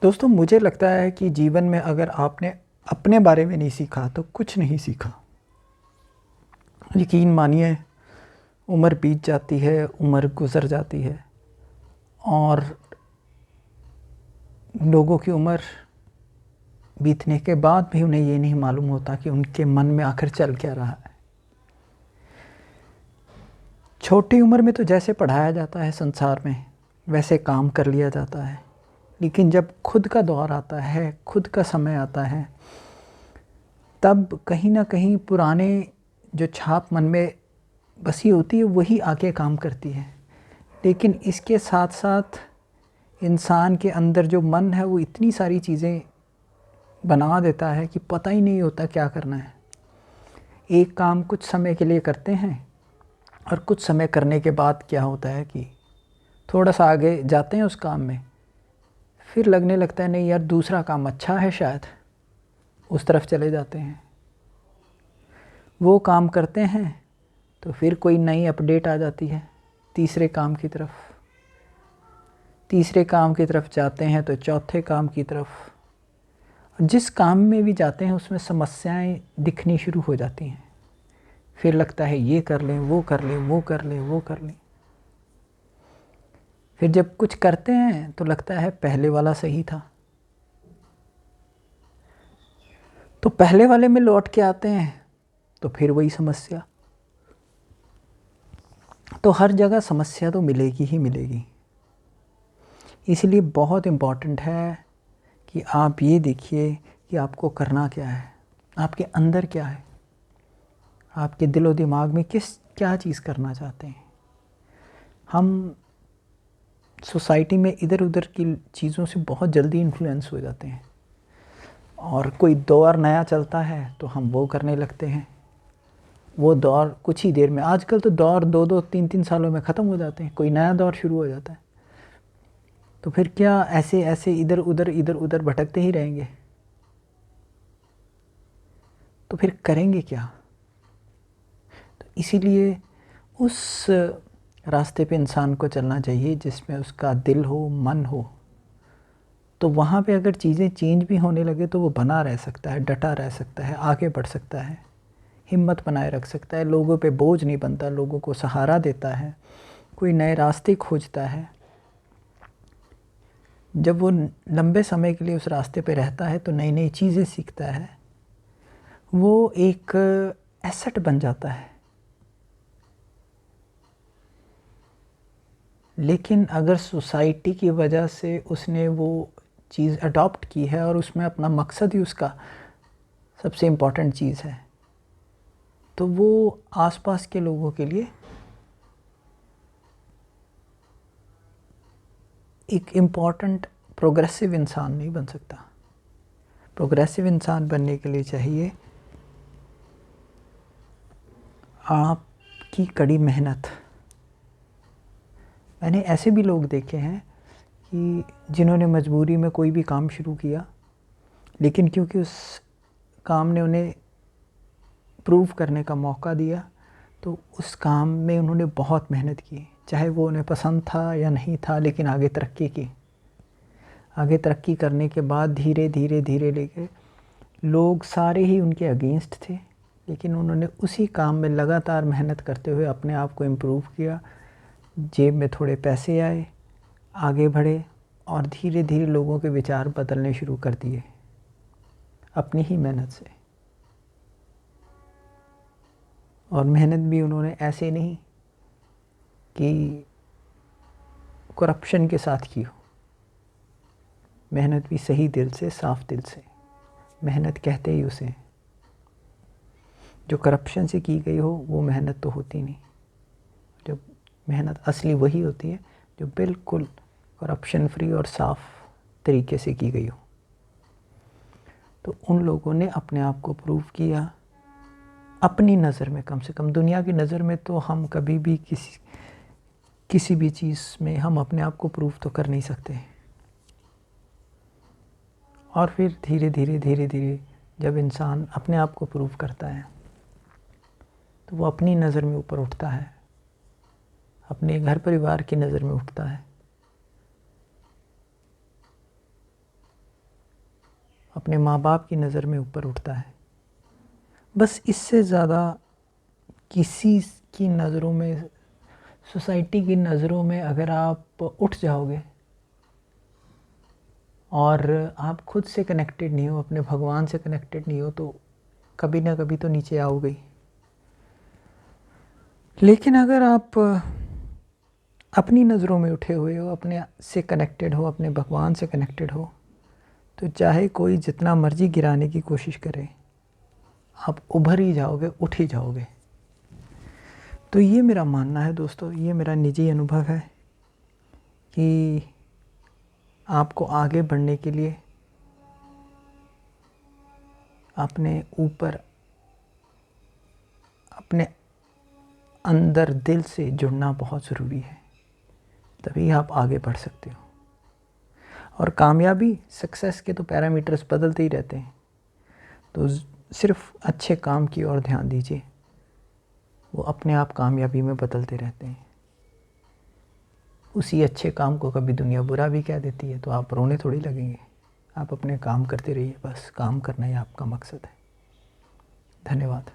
दोस्तों, मुझे लगता है कि जीवन में अगर आपने अपने बारे में नहीं सीखा तो कुछ नहीं सीखा। यकीन मानिए, उम्र बीत जाती है, उम्र गुज़र जाती है और लोगों की उम्र बीतने के बाद भी उन्हें ये नहीं मालूम होता कि उनके मन में आखिर चल क्या रहा है। छोटी उम्र में तो जैसे पढ़ाया जाता है संसार में, वैसे काम कर लिया जाता है, लेकिन जब खुद का दौर आता है, खुद का समय आता है, तब कहीं ना कहीं पुराने जो छाप मन में बसी होती है वही आके काम करती है। लेकिन इसके साथ साथ इंसान के अंदर जो मन है वो इतनी सारी चीज़ें बना देता है कि पता ही नहीं होता क्या करना है। एक काम कुछ समय के लिए करते हैं और कुछ समय करने के बाद क्या होता है कि थोड़ा सा आगे जाते हैं उस काम में, फिर लगने लगता है नहीं यार, दूसरा काम अच्छा है, शायद उस तरफ चले जाते हैं। वो काम करते हैं तो फिर कोई नई अपडेट आ जाती है तीसरे काम की तरफ। तीसरे काम की तरफ जाते हैं तो चौथे काम की तरफ। जिस काम में भी जाते हैं उसमें समस्याएं दिखनी शुरू हो जाती हैं। फिर लगता है ये कर लें, वो कर लें, वो कर लें, वो कर लें। फिर जब कुछ करते हैं तो लगता है पहले वाला सही था। तो पहले वाले में लौट के आते हैं तो फिर वही समस्या। तो हर जगह समस्या तो मिलेगी ही मिलेगी। इसलिए बहुत इम्पॉर्टेंट है कि आप ये देखिए कि आपको करना क्या है, आपके अंदर क्या है, आपके दिलो दिमाग में क्या चीज़ करना चाहते हैं। हम सोसाइटी में इधर उधर की चीज़ों से बहुत जल्दी इन्फ्लुएंस हो जाते हैं और कोई दौर नया चलता है तो हम वो करने लगते हैं। वो दौर कुछ ही देर में, आजकल तो दौर 2-2 3-3 सालों में ख़त्म हो जाते हैं, कोई नया दौर शुरू हो जाता है। तो फिर क्या ऐसे ऐसे इधर उधर भटकते ही रहेंगे? तो फिर करेंगे क्या? तो इसीलिए उस रास्ते पे इंसान को चलना चाहिए जिसमें उसका दिल हो, मन हो। तो वहाँ पे अगर चीज़ें चेंज भी होने लगे तो वो बना रह सकता है, डटा रह सकता है, आगे बढ़ सकता है, हिम्मत बनाए रख सकता है, लोगों पे बोझ नहीं बनता, लोगों को सहारा देता है, कोई नए रास्ते खोजता है। जब वो लंबे समय के लिए उस रास्ते पे रहता है तो नई नई चीज़ें सीखता है। वो एक एसेट बन जाता है। लेकिन अगर सोसाइटी की वजह से उसने वो चीज़ अडॉप्ट की है और उसमें अपना मकसद ही उसका सबसे इम्पॉर्टेंट चीज़ है, तो वो आसपास के लोगों के लिए एक इम्पॉर्टेंट प्रोग्रेसिव इंसान नहीं बन सकता। प्रोग्रेसिव इंसान बनने के लिए चाहिए आपकी कड़ी मेहनत। मैंने ऐसे भी लोग देखे हैं कि जिन्होंने मजबूरी में कोई भी काम शुरू किया, लेकिन क्योंकि उस काम ने उन्हें प्रूव करने का मौका दिया तो उस काम में उन्होंने बहुत मेहनत की, चाहे वो उन्हें पसंद था या नहीं था, लेकिन आगे तरक्की की। आगे तरक्की करने के बाद धीरे धीरे धीरे लेके लोग सारे ही उनके अगेंस्ट थे, लेकिन उन्होंने उसी काम में लगातार मेहनत करते हुए अपने आप को इम्प्रूव किया। जेब में थोड़े पैसे आए, आगे बढ़े और धीरे धीरे लोगों के विचार बदलने शुरू कर दिए अपनी ही मेहनत से। और मेहनत भी उन्होंने ऐसे नहीं कि करप्शन के साथ की हो, मेहनत भी सही दिल से, साफ दिल से। मेहनत कहते ही उसे, जो करप्शन से की गई हो वो मेहनत तो होती नहीं। जो मेहनत असली वही होती है जो बिल्कुल करप्शन फ्री और साफ तरीके से की गई हो। तो उन लोगों ने अपने आप को प्रूव किया अपनी नज़र में, कम से कम। दुनिया की नज़र में तो हम कभी भी किसी भी चीज़ में हम अपने आप को प्रूव तो कर नहीं सकते। और फिर धीरे धीरे धीरे धीरे जब इंसान अपने आप को प्रूव करता है तो वो अपनी नज़र में ऊपर उठता है, अपने घर परिवार की नज़र में उठता है। अपने माँ बाप की नज़र में ऊपर उठता है। बस इससे ज़्यादा किसी की नज़रों में, सोसाइटी की नज़रों में अगर आप उठ जाओगे और आप खुद से कनेक्टेड नहीं हो, अपने भगवान से कनेक्टेड नहीं हो, तो कभी ना कभी तो नीचे आओगे ही। लेकिन अगर आप अपनी नज़रों में उठे हुए हो, अपने से कनेक्टेड हो, अपने भगवान से कनेक्टेड हो, तो चाहे कोई जितना मर्जी गिराने की कोशिश करे, आप उभर ही जाओगे, उठ ही जाओगे। तो ये मेरा मानना है दोस्तों, ये मेरा निजी अनुभव है कि आपको आगे बढ़ने के लिए अपने ऊपर, अपने अंदर दिल से जुड़ना बहुत ज़रूरी है, तभी आप आगे बढ़ सकते हो। और कामयाबी, सक्सेस के तो पैरामीटर्स बदलते ही रहते हैं, तो सिर्फ अच्छे काम की ओर ध्यान दीजिए, वो अपने आप कामयाबी में बदलते रहते हैं। उसी अच्छे काम को कभी दुनिया बुरा भी कह देती है तो आप रोने थोड़ी लगेंगे। आप अपने काम करते रहिए, बस काम करना ही आपका मकसद है। धन्यवाद।